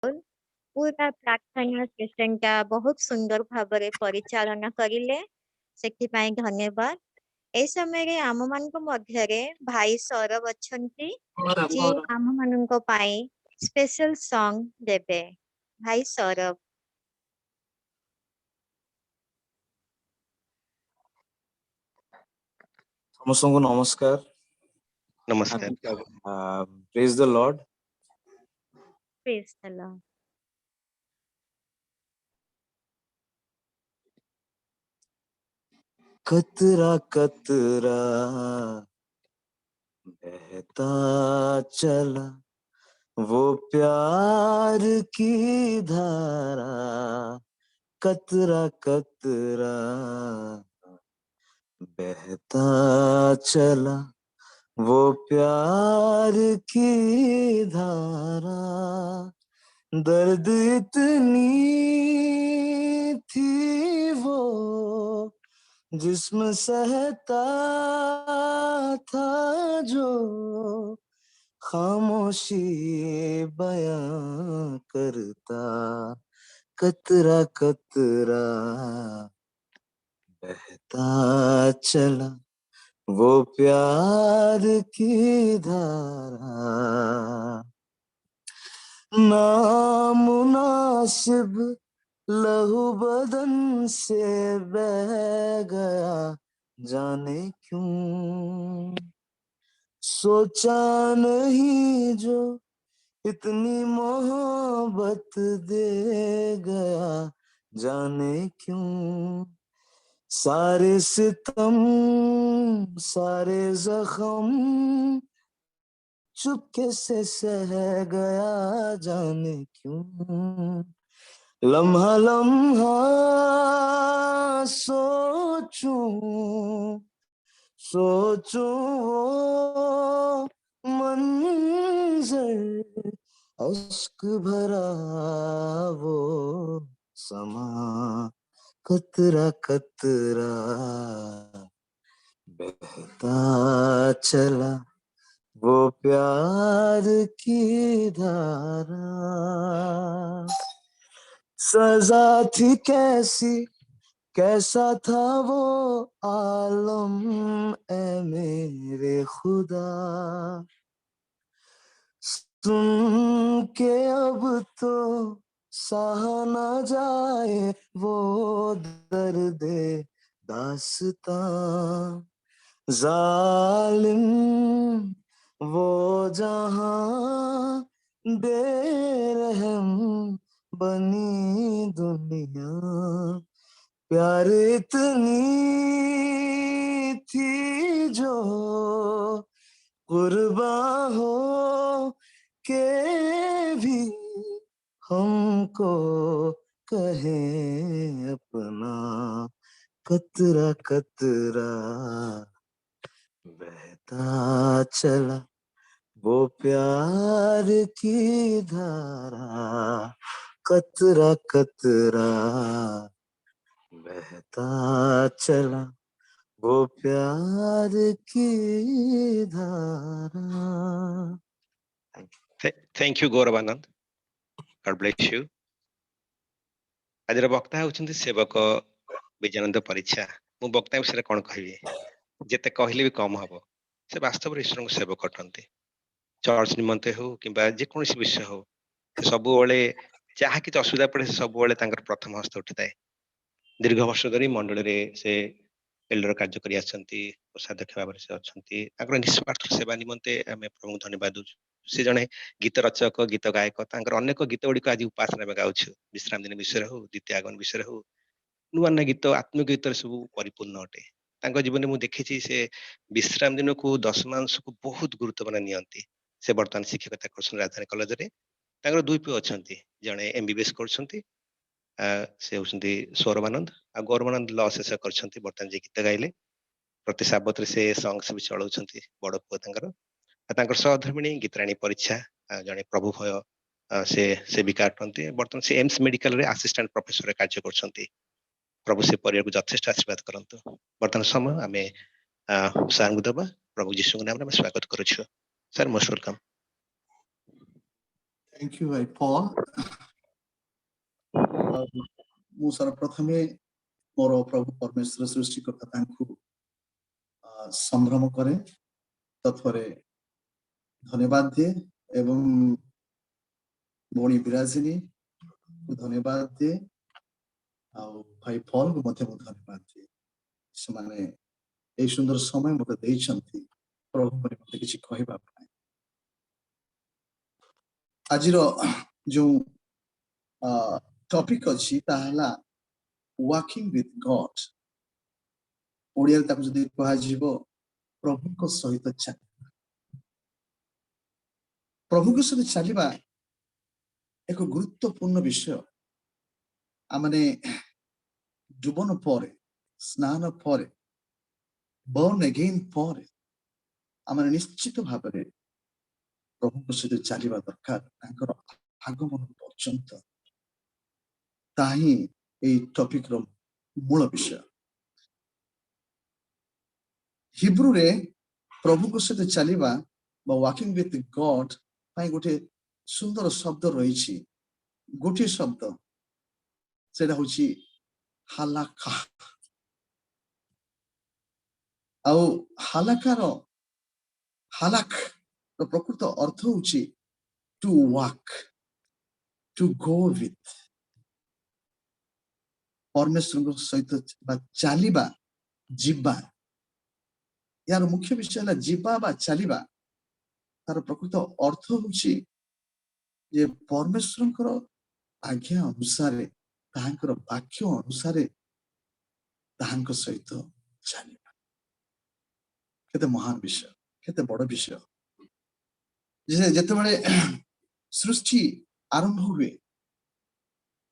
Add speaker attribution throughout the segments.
Speaker 1: पूरा प्रार्थना सेशनटा बहुत सुंदर भाବରେ ପରିଚାଳନା କରିଲେ ସେଥିପାଇଁ ଧନ୍ୟବାଦ। ଏ ସମୟରେ ଆମମାନଙ୍କ ମଧ୍ୟରେ ଭାଇ ସୌରଭ ଅଛନ୍ତି ଯିଏ ଆମମାନଙ୍କ ପାଇଁ ସ୍ପେଶାଲ ସଙ୍ଗ ଦେବେ। ଭାଇ ସୌରଭ।
Speaker 2: ସମସ୍ତଙ୍କୁ ନମସ୍କାର।
Speaker 3: नमस्कार।
Speaker 2: Praise the Lord.
Speaker 1: Praise the Lord.
Speaker 2: कतरा कतरा बहता चला वो प्यार की धारा, कतरा कतरा बहता चला वो प्यार की धारा, दर्द इतनी थी वो जिस्म सहता था जो, खामोशी बयां करता, कतरा कतरा बहता चला वो प्यार की धारा, नामुनासिब लहू बदन से बह गया जाने क्यों, सोचा नहीं जो इतनी मोहब्बत दे गया जाने क्यों, सारे सितम सारे जख्म चुपके से सह गया जाने क्यों, लम्हा लम्हा सोचूं सोचूं वो मंजर, अश्क भरा वो समा, कतरा कतरा बहता चला वो प्यार की धारा, सजा थी कैसी कैसा था वो आलम ए मेरे खुदा, सुन के अब तो सहा न जाए वो दर्दे दास्तां, जालिम वो जहां बेरहम बनी दुनिया, प्यार इतनी थी जो कुर्बान हो के भी हमको कहे अपना, कतरा कतरा बहता चला वो प्यार की धारा, कतरा कतरा बहता चला वो प्यार की धारा।
Speaker 3: Thank you Gauravanand, God bless you. आज वक्ता होउछन्ति सेवक विजयानंद परीक्षा। मु वक्ता विषय कौन कहबी, जेते कहले भी कम हबो। से वास्तव में ईश्वर सेवक अटंती, चर्च निमंते हो किंबा जे कोनोसी विषय हो, से सब बेले जहा कि असुविधा पड़े से सब बेले तांकर प्रथम हस्त उठिताए। दीर्घ वर्ष धरी मंडल रे से एल्डर कार्य करि आछन्ति, कोषाध्यक्ष भाव से अछन्ति, तांकर निस्वार्थ सेवा निमंते आमे प्रभु धन्यवाद दउ। से जने गीत रचक गीत गायक, तांकर अनेक गीत गुडी आज उपासना में गाउछु, विश्राम दिन विषय हो, द्वितीय आगमन विषय हो, नुआ नुआ गीत आत्मिक गीत सब परिपूर्ण अटे। तांको जीवन में देखिछि से विश्राम दिन को दशमांश को बहुत गुरुत्व बना नियंती। से वर्तमान शिक्षकता करछन राजधानी कॉलेज रे, तांकर दुई पुଅ अछन्ति, जने एमबीबीएस करछन्ति, से होछन्ति सौरभानंद आ गौरवानंद लॉ शेष करछन्ति। वर्तमान जे गीत गाइले प्रति साबत रे से सॉन्ग्स भी चलाउछन्ति, बड़ पुଅ तांकर तांकर सहधर्मिणी गीतराणी परीक्षा जने प्रभु भय से सेविका अटन्ति। वर्तमान से एम्स मेडिकल रे असिस्टेंट प्रोफेसर रे कार्य करछन्ति। प्रभु से परिवार को यथेष्ट आशीर्वाद करंतु। वर्तमान समय आमे सार को दबा, प्रभु यीशु नाम रे स्वागत करूछु। Sir most welcome.
Speaker 4: Thank you, Paul. ମୁଁ ସର୍ବପ୍ରଥମେ ମୋର ପ୍ରଭୁ ପରମେଶ୍ୱର ସୃଷ୍ଟିକର୍ତ୍ତା ତାଙ୍କୁ ସମ୍ଭ୍ରମ କରେ, ତତ୍ପରେ ଧନ୍ୟବାଦ ଦିଏ ଏବଂ ଭଉଣୀ ବିରାଜିନୀ ଧନ୍ୟବାଦ ଦିଏ ଆଉ ଭାଇ ପଲକୁ ମଧ୍ୟ ମୁଁ ଧନ୍ୟବାଦ ଦିଏ। ସେମାନେ ଏଇ ସୁନ୍ଦର ସମୟ ମୋତେ ଦେଇଛନ୍ତି ପ୍ରଭୁ ପରେ ମୋତେ କିଛି କହିବା ପାଇଁ। ଆଜିର ଯୋଉ ଟପିକ ଅଛି ତାହା ହେଲା ୱାକିଂ ୱିଥ ଗଡ୍। ଓଡ଼ିଆରେ ତାକୁ ଯଦି କୁହାଯିବ ପ୍ରଭୁଙ୍କ ସହିତ ଚାଲିବା। ପ୍ରଭୁଙ୍କ ସହିତ ଚାଲିବା ଏକ ଗୁରୁତ୍ୱପୂର୍ଣ୍ଣ ବିଷୟ। ଆମେ ଜୀବନ ପରେ, ସ୍ନାନ ପରେ, born again ପରେ ଆମେ ନିଶ୍ଚିତ ଭାବରେ ପ୍ରଭୁଙ୍କ ସହିତ ଚାଲିବା ଦରକାର ତାଙ୍କର ଆଗମନ ପର୍ଯ୍ୟନ୍ତ। ତାହା ହିଁ ଏଇ ଟପିକର ମୂଳ ବିଷୟ। ହିବ୍ରୁରେ ପ୍ରଭୁଙ୍କ ସହିତ ଚାଲିବା ବା ୱାକିଂ ୱିଥ ଗଡ୍ ପାଇଁ ଗୋଟେ ସୁନ୍ଦର ଶବ୍ଦ ରହିଛି। ଗୋଟିଏ ଶବ୍ଦ, ସେଟା ହଉଛି ହାଲାକା। ଆଉ ହାଲାକ ପ୍ରକୃତ ଅର୍ଥ ହଉଛି to walk, to go with. ପରମେଶ୍ୱରଙ୍କ ସହିତ ବା ଚାଲିବା, ଯିବା। यार मुख्य विषय है जीवा बा चलिबा। तार प्रकृत अर्थ होछि जे परमेश्वरंकर आज्ञा अनुसार, ताहांकर वाक्य अनुसार ताहांक सहित चलिबा। केते महान विषय, केते बड़ विषय। जे जेतेबेले सृष्टि आरंभ हुए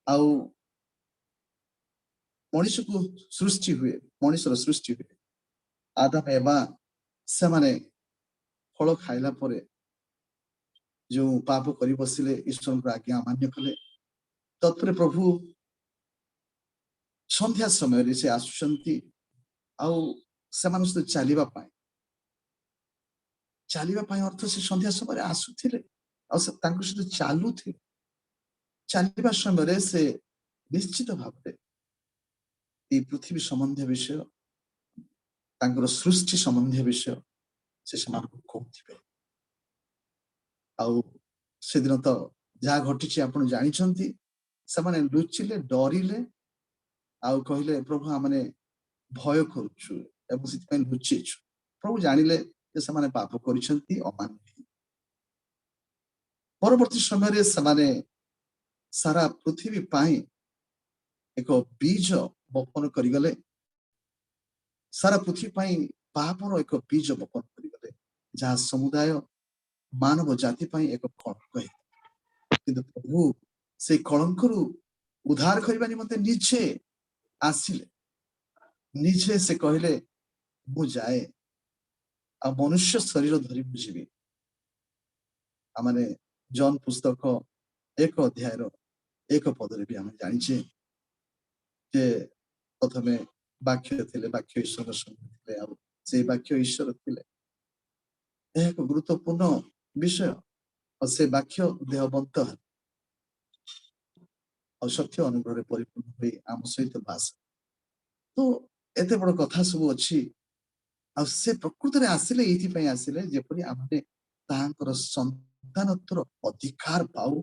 Speaker 4: आउ मनुष्य को सृष्टि हुए, मनुष्यर सृष्टि हुए, आदम एवा से माने फल खाइला परे जो पाप करी बसिले, ईश्वर को आज्ञा अमान्य कले। तत्परे प्रभु संध्या समय से आसुचंती आउ से मानुस चलिबा पाए अर्थ से संध्या समय आसुथिले आ से तांको सहित चालुथिले। चलिबा समय से निश्चित भाव ये पृथ्वी संबंधी विषय, तांकर सृष्टि संबंधी विषय से को कहथिबे। आउ से दिन तो जहा घटी आपण जानिछंती, से माने लुचिले, डरिले आउ कहिले प्रभु हमने भय करूछु एवं सित पे लुचिछु। प्रभु जानिले जे से माने पाप करिसंती, अमान्य। परवर्ती समय रे से माने सारा पृथ्वी पाई एक बीज बपन करिगले। सारा पृथ्वी पाई पापर एक बीज बपन करिगले, जहा समुदाय मानव जाति पाई एक कलंक है। किंतु प्रभु से कलंक रु उद्धार करबा निमंते निजे आसिले, निजे से कहले मु जाए आ मनुष्य शरीर धरि बुझिबे। आमाने जॉन पुस्तक 1 अध्याय 1 पदरे भी हम जानिछे जे प्रथमे वाक्य थिले, वाक्य ईश्वर संगे थिले, आ से वाक्य ईश्वर थिले। एक गुरुत्वपूर्ण विषय और से वाक्य देहबंत और सत्य अनुग्रह परिपूर्ण हुई आम सहित बास। तो एते बड़ कथा सब अच्छी। आ से प्रकृत रे आसिले एथि पय आसिले जेपरि आमने ताहांकर संतानत्वर अधिकार पाऊ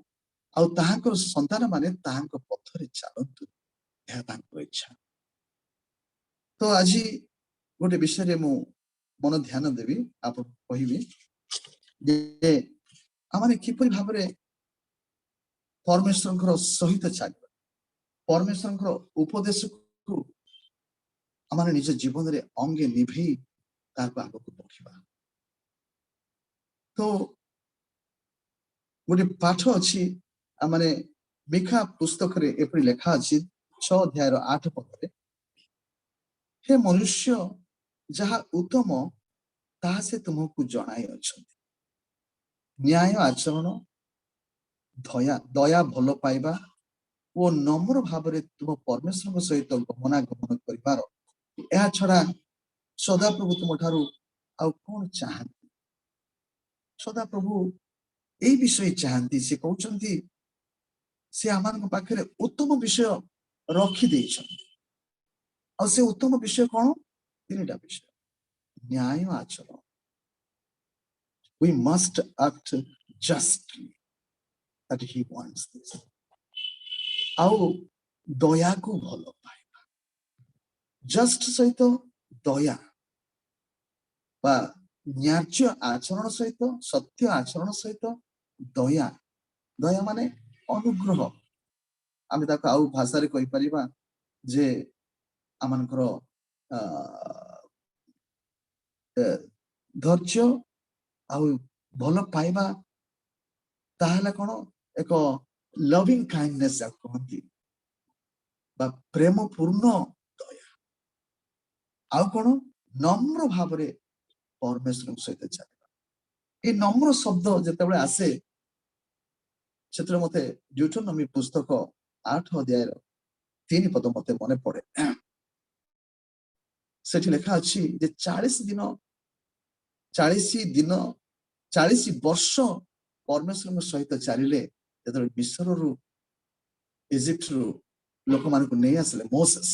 Speaker 4: आ ताहांकर संतान माने ताहांक पथरे चालंतु, यह ताहांकर इच्छा। तो आज गोटे विषय रे मु मन ध्यान देवी, आप कहिबे जे आमाने किपरि भाबरे परमेश्वरंकर सहित चलिबा, परमेश्वरंकर उपदेश को आमाने निज जीवन रे अंगे निभे ताको आगो को बढ़िबा। तो गोटे पाठ अछि, आमाने मिखा पुस्तक रे एपरि लेखा अछि 6 अध्याय 8 पदरे, हे मनुष्य जहा उत्तम ताहा से तुमको जणाई अछंती, न्याय आचरण, दया भलो पाइबा वो नम्र भावरे तुम परमेश्वर सहित गमनागमन करिबार या छड़ा सदा प्रभु तुम ठारू आ कोन चाहती। सदा प्रभु एई विषय चाहती से कहउछंती से आमान पाखरे उत्तम विषय रखी देछन और से उत्तम विषय कोन तीनटा विषय न्याय आचरण we must act justly that he wants this आउ दया को भलो पाइबा जस्ट सहित दया बा न्याय आचरण सहित सत्य आचरण सहित दया दया माने अनुग्रह आमे ताको आउ भाषा रे कहि परिबा जे आमानकर धैर्य आउ भलो पाइबा ताहले कोन एक लविंग काइंडनेस कहंती बा प्रेम पूर्ण दया आउ कोन नम्र भावरे परमेश्वर सहित चलिबा ए नम्र शब्द जेतेबेले आसे क्षेत्र मते ड्यूटोनॉमी पुस्तक 8 अध्याय 3 पद मते मने पड़े सेठी लेखा अछि जे 40 वर्ष परमेश्वर सहित चलिले जेतेबेले मिस्र रु इजिप्ट रु लोक मान को नै आसले मोसेस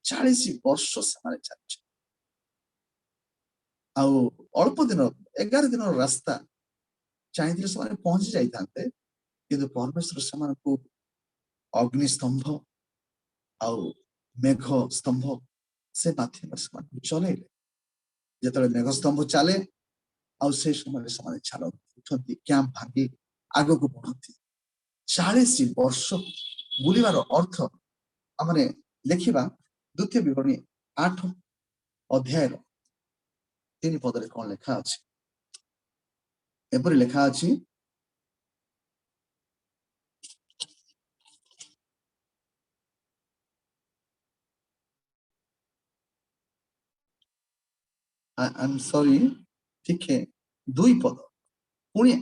Speaker 4: 40 वर्ष समाने चलछ आ अल्प दिन 11 दिन रास्ता चाहिए से पहुंची जाइए किंतु परमेश्वर समान को अग्नि स्तंभ आउ मेघ स्तंभ से माध्यम चले जो मेघ स्तंभ चले आउ से समय से छाल उठती कैंप भांगी आग को बढ़ती 40 वर्ष बुलिबार अर्थ आमने देखिबा द्वितीय विवरणी 8 अध्याय 3 पदरे कौन लेखा अछि एपरि लेखा अछि आई एम सॉरी ठीक है 2 पद पुणी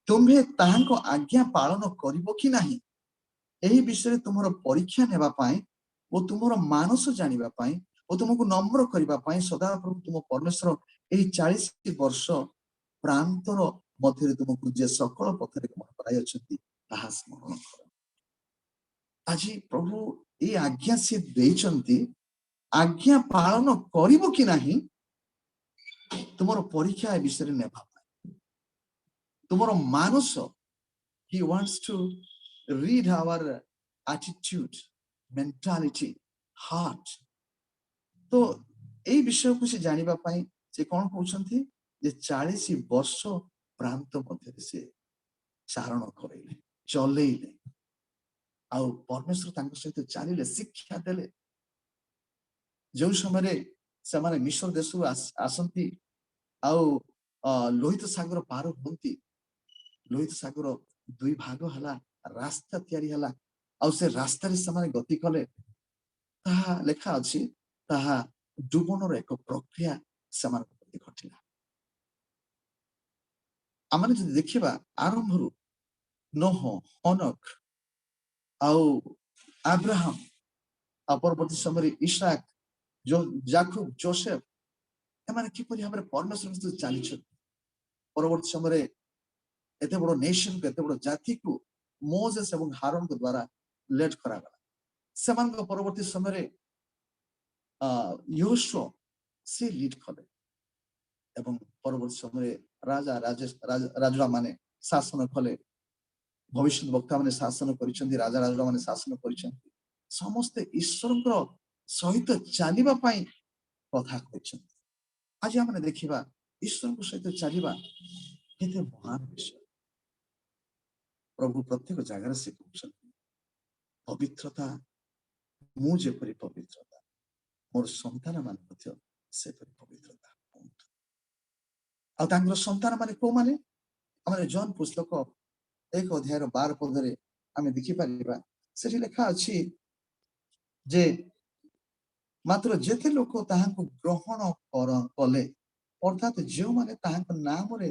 Speaker 4: तुम्हे ताहांको आज्ञा पालन करिवो कि नाही एही विषय तुमरो परीक्षा नेबा पाई ओ तुमरो मानस जानिबा पाई ओ तुमको नम्र करिबा पाई सदा प्रभु तुम परमेश्वर एही 40 वर्ष प्रांतर मध्य तुमको जे सकल पथरे मन कराई अछंती ताहा स्मरण कर आज प्रभु ए आज्ञा से देचंती आज्ञा पालन करिवो कि नाही तुमरो परीक्षा ए विषय नेबा पाई तुमरो मानस he wants to read our attitude mentality heart तो ए विषय को से जानिबा पाई से कोन कहउछंती जे 40 वर्ष प्रांत मध्य से चारण करैले चलेइले आ परमेश्वर तांको सहित चालिले शिक्षा देले जो समय से माने मिस्र देश आसंती आ लोहित सागर पार होती लोहित सागर 2 भाग हला रास्ता तयारी हला आ से रास्ता रे समान गति कले ताहा लेखा अछि ताहा डुबनर एक प्रक्रिया समान गति घटिला आमने जदि देखिबा आरंभ रु नोह हनक आउ अब्राहम परवर्ती समय इसाक जो जाकूब जोसेफ एमाने किपरि हमरे परमेश्वर सहित चालिछ परवर्ती समय एते बड़ो नेशन को एते बड़ो जाति को मोसेस एवं हारून के द्वारा लेड करा गला समान को परवर्ती समय योशुआ से लीड कले एवं परवर्ती समय राजा राजा माने शासन कले भविष्य वक्ता माने शासन करिसंती राजा राजा माने शासन करिसंती समस्त ईश्वर सहित चलिबा पाई कथा करिसंती आज हमने देखिबा ईश्वर को सहित चलिबा केते महान विषय प्रभु प्रत्येक जगह से कहउछंती पवित्रता मु जेपरि पवित्रता मोर संतान मान मध्य सेपरि पवित्रता आ तांगर संतान माने को माने हमरे जॉन पुस्तक 1 अध्याय 12 पदरे आमे देखि परिबा सेठी लेखा अछि जे मात्र जेते लोक ताहांको ग्रहण कले अर्थात जो माने ताहांको नाम रे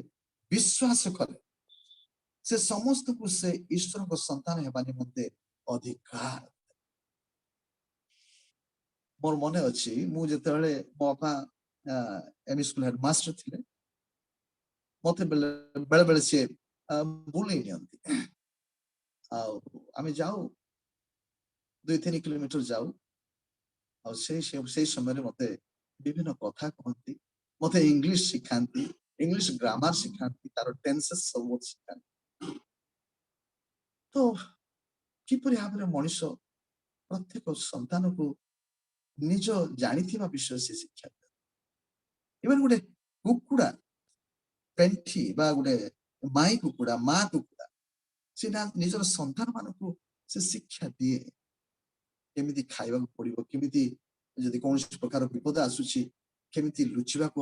Speaker 4: विश्वास कले से समस्त को से ईश्वर को संतान हेबा निमंते अधिकार मोर मने अछि मु जेतेले मो बापा एमई स्कूल हेडमास्टर थिले मते बेले बेले से ବୁଲେଇ ନିଅନ୍ତି। ଆଉ ଆମେ ଯାଉ 2-3 କିଲୋମିଟର ଯାଉ ଆଉ ସେଇ ସମୟରେ ମତେ ବିଭିନ୍ନ କଥା କହନ୍ତି, ମତେ ଇଂଲିଶ ଶିଖାନ୍ତି, ଇଂଲିଶ ଗ୍ରାମାର ଶିଖାନ୍ତି, ତାର ଟେନ୍ସେସ୍ ସବୁ ଶିଖାନ୍ତି। ତ କିପରି ଭାବରେ ମଣିଷ ପ୍ରତ୍ୟେକ ସନ୍ତାନକୁ ନିଜ ଜାଣିଥିବା ବିଷୟ ସେ ଶିକ୍ଷା ଦିଏ। ଇଭେନ୍ ଗୋଟେ କୁକୁଡ଼ା ପେଣ୍ଠି ବା ଗୋଟେ ମାଇ କୁକୁଡ଼ା ମା କୁକୁଡ଼ା ସେ ନିଜର ସନ୍ତାନ ମାନଙ୍କୁ ସେ ଶିକ୍ଷା ଦିଏ କେମିତି ଖାଇବାକୁ ପଡିବ, କେମିତି ଯଦି କୌଣସି ପ୍ରକାର ବିପଦ ଆସୁଛି କେମିତି ଲୁଚିବାକୁ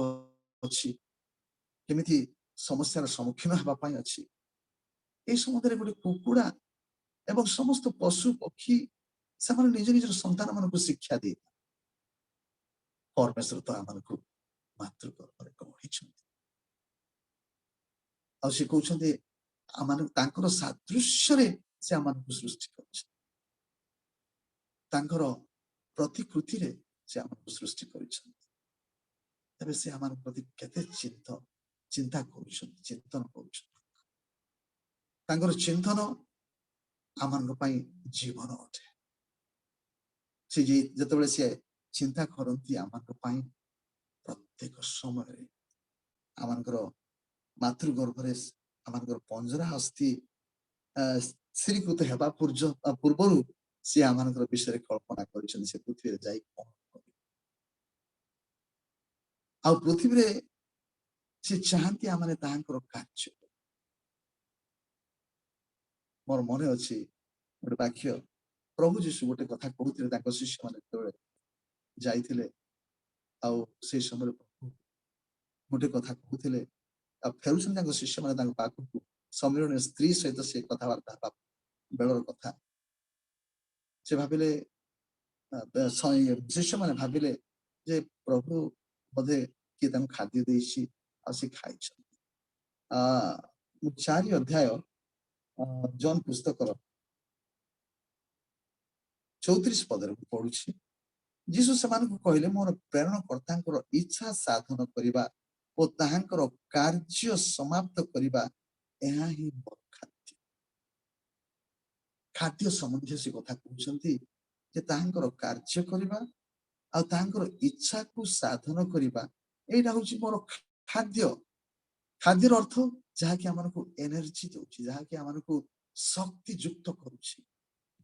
Speaker 4: ଅଛି, କେମିତି ସମସ୍ୟାର ସମ୍ମୁଖୀନ ହେବା ପାଇଁ ଅଛି। এই ସମୟରେ ଗୋଟେ କୁକୁଡ଼ା ଏବଂ ସମସ୍ତ ପଶୁ ପକ୍ଷୀ ସେମାନେ ନିଜ ନିଜର ସନ୍ତାନ ମାନଙ୍କୁ ଶିକ୍ଷା ଦିଏ। ପରମେଶ୍ୱର ତ ଆମମାନଙ୍କୁ ମାତୃ ଗର୍ଭରେ ଗଢ଼ିଛନ୍ତି ଆଉ ସେ କହୁଛନ୍ତି ଆମମାନଙ୍କୁ ତାଙ୍କର ସାଦୃଶ୍ୟରେ ସେ ଆମମାନଙ୍କୁ ସୃଷ୍ଟି କରିଛନ୍ତି, ତାଙ୍କର ପ୍ରତିକୃତିରେ ସେ ଆମକୁ ସୃଷ୍ଟି କରିଛନ୍ତି। ତେବେ ସେ ଆମମାନଙ୍କ ପ୍ରତି କେତେ ଚିନ୍ତା କରୁଛନ୍ତି, ଚିନ୍ତନ କରୁଛନ୍ତି। ତାଙ୍କର ଚିନ୍ତନ ଆମମାନଙ୍କ ପାଇଁ ଜୀବନ ଅଟେ। ସେ ଯେତେବେଳେ ସେ ଚିନ୍ତା କରନ୍ତି ଆମମାନଙ୍କ ପାଇଁ ପ୍ରତ୍ୟେକ ସମୟରେ ଆମମାନଙ୍କର ମାତୃ ଗର୍ଭରେ ଆମମାନଙ୍କର ପଞ୍ଜରା ଅସ୍ଥି ସ୍ଥିରୀକୃତ ହେବା ପୂର୍ବରୁ ସେ ଆମମାନଙ୍କର ବିଷୟରେ କଳ୍ପନା କରିଛନ୍ତି ସେ ପୃଥିବୀରେ ଯାଇ କଣ କରିବେ। ଆଉ ପୃଥିବୀରେ ସେ ଚାହାନ୍ତି ଆମମାନେ ତାହାଙ୍କର କାର୍ଯ୍ୟ। ମୋର ମନେ ଅଛି ଗୋଟେ ବାକ୍ୟ, ପ୍ରଭୁ ଯୀଶୁ ଗୋଟେ କଥା କହୁଥିଲେ ତାଙ୍କ ଶିଷ୍ୟମାନେ ଯେତେବେଳେ ଯାଇଥିଲେ ଆଉ ସେଇ ସମୟରେ ଗୋଟେ କଥା କହୁଥିଲେ ଆଉ ଫେରୁଛନ୍ତି ତାଙ୍କ ଶିଷ୍ୟମାନେ ତାଙ୍କ ପାଖକୁ, ସମ୍ମିଳନୀ ସ୍ତ୍ରୀ ସହିତ ସେ କଥାବାର୍ତ୍ତା ହେବା ବେଳର କଥା। ସେ ଭାବିଲେ ଶିଷ୍ୟମାନେ ଭାବିଲେ ଯେ ପ୍ରଭୁ ବୋଧେ କିଏ ତାଙ୍କୁ ଖାଦ୍ୟ ଦେଇଛି ଆଉ ସେ ଖାଇଛନ୍ତି। 4 ଅଧ୍ୟାୟ ଜନ ପୁସ୍ତକର 34 ପଦରେ ମୁଁ ପଢୁଛି। ଯୀଶୁ ସେମାନଙ୍କୁ କହିଲେ ମୋର ପ୍ରେରଣକର୍ତ୍ତାଙ୍କର ଇଚ୍ଛା ସାଧନ କରିବା ଓ ତାହାଙ୍କର କାର୍ଯ୍ୟ ସମାପ୍ତ କରିବା ଏହା ହିଁ ମୋର ଖାଦ୍ୟ। ଖାଦ୍ୟ ସମ୍ବନ୍ଧୀୟ ସେ କଥା କହୁଛନ୍ତି ଯେ ତାହାଙ୍କର କାର୍ଯ୍ୟ କରିବା ଆଉ ତାହାଙ୍କର ଇଚ୍ଛାକୁ ସାଧନ କରିବା ଏଇଟା ହଉଛି ମୋର ଖାଦ୍ୟ। ଖାଦ୍ୟର ଅର୍ଥ ଯାହାକି ଆମମାନଙ୍କୁ ଏନର୍ଜି ଦଉଛି, ଯାହାକି ଆମମାନଙ୍କୁ ଶକ୍ତି ଯୁକ୍ତ କରୁଛି।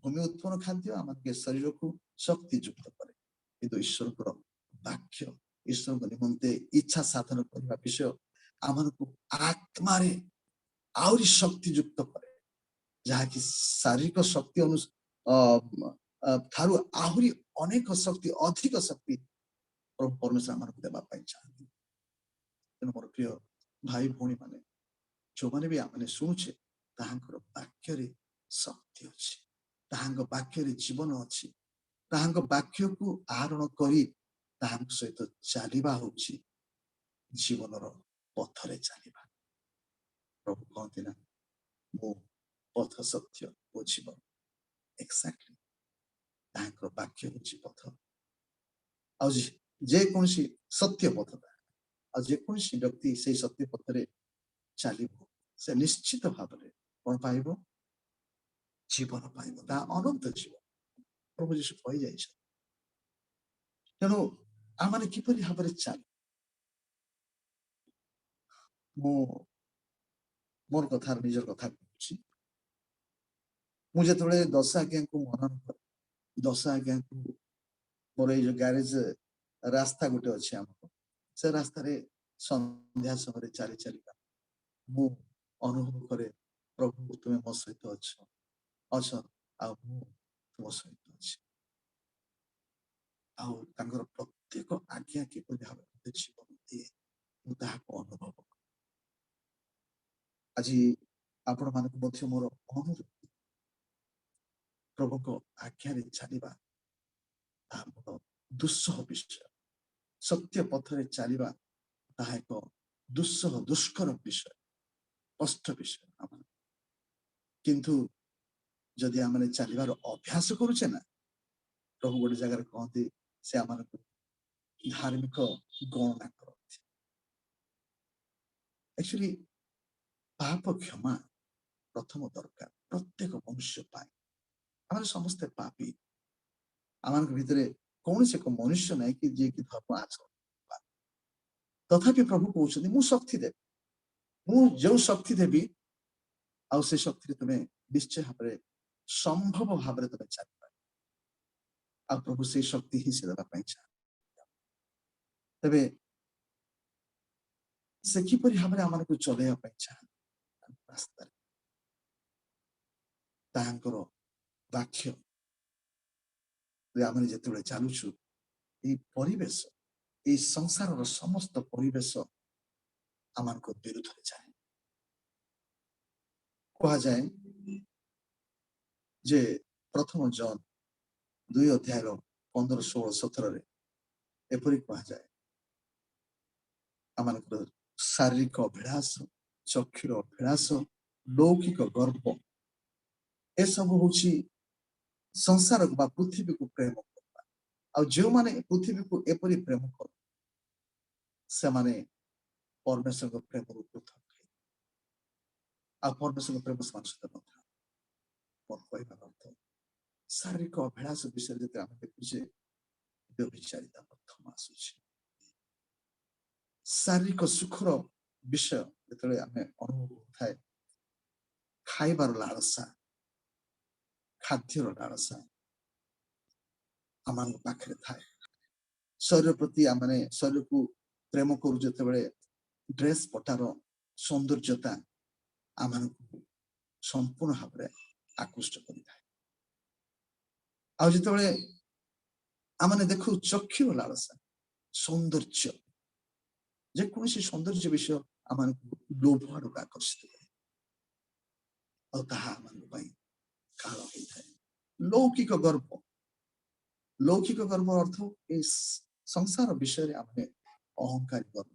Speaker 4: ଭୂମି ଉତ୍ପନ୍ନ ଖାଦ୍ୟ ଆମମାନଙ୍କ ଶରୀରକୁ ଶକ୍ତି ଯୁକ୍ତ କରେ, କିନ୍ତୁ ଈଶ୍ୱରଙ୍କର ବାକ୍ୟ, ଈଶ୍ୱରଙ୍କ ନିମନ୍ତେ ଇଚ୍ଛା ସାଧନ କରିବା ବିଷୟ ଆମମାନଙ୍କୁ ଆତ୍ମାରେ ଆହୁରି ଶକ୍ତି ଯୁକ୍ତ କରେ, ଯାହାକି ଶାରୀରିକ ଶକ୍ତି ଠାରୁ ଆହୁରି ଅନେକ ଶକ୍ତି, ଅଧିକ ଶକ୍ତି ପ୍ରଭୁ ପରମେଶ୍ୱର ଆମମାନଙ୍କୁ ଦେବା ପାଇଁ ଚାହାନ୍ତି। ତେଣୁ ମୋର ପ୍ରିୟ ଭାଇ ଭଉଣୀ ମାନେ, ଯୋଉମାନେ ବି ଆମେ ଶୁଣୁଛେ ତାହାଙ୍କର ବାକ୍ୟରେ ଶକ୍ତି ଅଛି, ତାହାଙ୍କ ବାକ୍ୟରେ ଜୀବନ ଅଛି। ତାହାଙ୍କ ବାକ୍ୟକୁ ଆହରଣ କରି ତାହାଙ୍କ ସହିତ ଚାଲିବା ହଉଛି ଜୀବନର ପଥରେ ଚାଲିବା। ପ୍ରଭୁ କହନ୍ତି ନା ମୁଁ ପଥ ସତ୍ୟ ଓ ଜୀବନ। ଏକ୍ସାକ୍ଟଲି ତାହାଙ୍କର ବାକ୍ୟ ହଉଛି ପଥ। ଆଉ ଯେକୌଣସି ସତ୍ୟ ପଥ, ଆଉ ଯେକୌଣସି ବ୍ୟକ୍ତି ସେଇ ସତ୍ୟ ପଥରେ ଚାଲିବ ସେ ନିଶ୍ଚିତ ଭାବରେ କଣ ପାଇବ? ଜୀବନ ପାଇବ, ତା ଅନନ୍ତ ଜୀବନ ପ୍ରଭୁ ଯୀଶୁ କହିଯାଇଛନ୍ତି। ତେଣୁ ଆମମାନେ କିପରି ଭାବରେ ଚାଲ, ମୁଁ ମୋର କଥା ନିଜର କଥା କହୁଛି। ମୁଁ ଯେତେବେଳେ 10 ଆଜ୍ଞାକୁ ମନନ କରେ, 10 ଆଜ୍ଞାକୁ ମୋର ଏଇ ଯୋଉ ଗ୍ୟାରେଜ ରାସ୍ତା ଗୋଟେ ଅଛି ଆମର, ସେ ରାସ୍ତାରେ ସନ୍ଧ୍ୟା ସମୟରେ ଚାଲି ଚାଲିବା ମୁଁ ଅନୁଭବ କରେ ପ୍ରଭୁ ତୁମେ ମୋ ସହିତ ଅଛ ଆଉ ମୁଁ ତୁମ ସହିତ ଅଛି। ଆଉ ତାଙ୍କର ପ୍ରତ୍ୟେକ ଆଜ୍ଞା କିପରି ଭାବରେ ଜୀବନ ଦିଏ ମୁଁ ତାହାକୁ ଅନୁଭବ କରେ। ଆଜି ଆପଣ ମାନଙ୍କୁ ମଧ୍ୟ ମୋର ଅନୁରୋଧ, ପ୍ରଭୁଙ୍କ ଆଜ୍ଞାରେ ଚାଲିବା ତାହା ମୋର ଦୁଃସହ ବିଷୟ। ସତ୍ୟ ପଥରେ ଚାଲିବା ତାହା ଏକ ଦୁଃସହ ଦୁଷ୍କର ବିଷୟ, କଷ୍ଟ ବିଷୟ। କିନ୍ତୁ ଯଦି ଆମେ ଚାଲିବାର ଅଭ୍ୟାସ କରୁଛେ ନା, ପ୍ରଭୁ ଗୋଟେ ଜାଗାରେ କହନ୍ତି ସେ ଆମମାନଙ୍କୁ ଧାର୍ମିକ ଗଣନା କରନ୍ତି। ଆକ୍ଚୁଆଲି ପାପ କ୍ଷମା प्रथम दरकार प्रत्येक मनुष्य पाए आम समस्ते पापी आम भितर कौन से एक मनुष्य ना कि जी कि धर्म आचरण तथापि प्रभु कहते मु शक्ति देवी मु जो शक्ति देवी आउ से शक्ति तुम्हें निश्चय भाव संभव भाव तुम्हें चल आ प्रभु से शक्ति ही से देवाई चाह तेरे से किपरि भाव आम को चलैया चाह रास्ता वाक्य आम जो चलुचु परिवेश ये संसार समस्त परिवेश आम विरुद्ध जाए कह जाए जे प्रथम जन 2 अध्याय 15, 16, 17 एपरी कह जाए आम शारीरिक अभिलाष चक्षुर अभिलाष लौकिक गर्व ए सब हूँ संसार को पृथ्वी को प्रेम करवा जो माने पृथ्वी को एपरी प्रेम कर से माने परमेश्वर को प्रेम पृथक आ परमेश्वर प्रेम सहित मोर कहबार अर्थ शारीरिक अभिलाष विषय जो आम देखुचे व्यभिचारिता प्रथम आसूची शारीरिक सुखर विषय जो आम अनुभव थाए खाइबार लालसा खाद्यर लालसा आम पाखे थाए शरीर प्रति आम शरीर को प्रेम करू जो ड्रेस पटार सौंदर्यता आम संपूर्ण भाव में आकृष्ट कर आम देखु चक्षुर लालसा सौंदर्य जेकोसी सौंदर्य विषय आम लोभ आड़ आकर्षित काल होता है लौकिक गर्व अर्थ ये संसार विषय आम अहंकार गर्व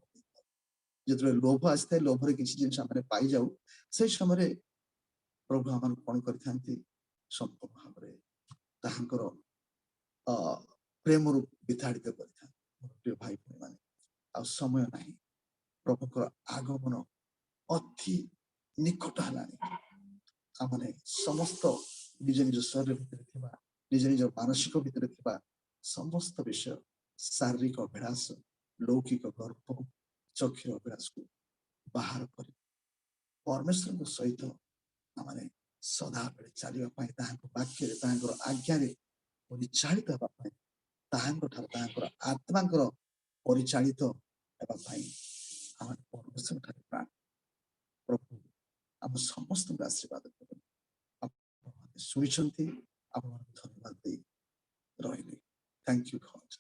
Speaker 4: जो लोभ आसता है लोभर किसी जिन पाई जाऊ से समय प्रभु आम कौन कर संपूर्ण भाव प्रेम विताड़ित कर भाई भाई मान आ समय ना प्रभुकर आगमन अति निकट है समस्त निज निज शरीर भितर निज निज मानसिक भितर समस्त विषय शारीरिक अभिलाष लौकिक गर्व चक्षुर अभिलाष को बाहर कर परमेश्वर सहित आम सदा बेले चलने वाक्य आज्ञा परिचालित आत्मा परिचालित परमेश्वर प्राण प्रभु आम समस्त आशीर्वाद शुणी धन्यवाद दे रही थैंक यू गॉड।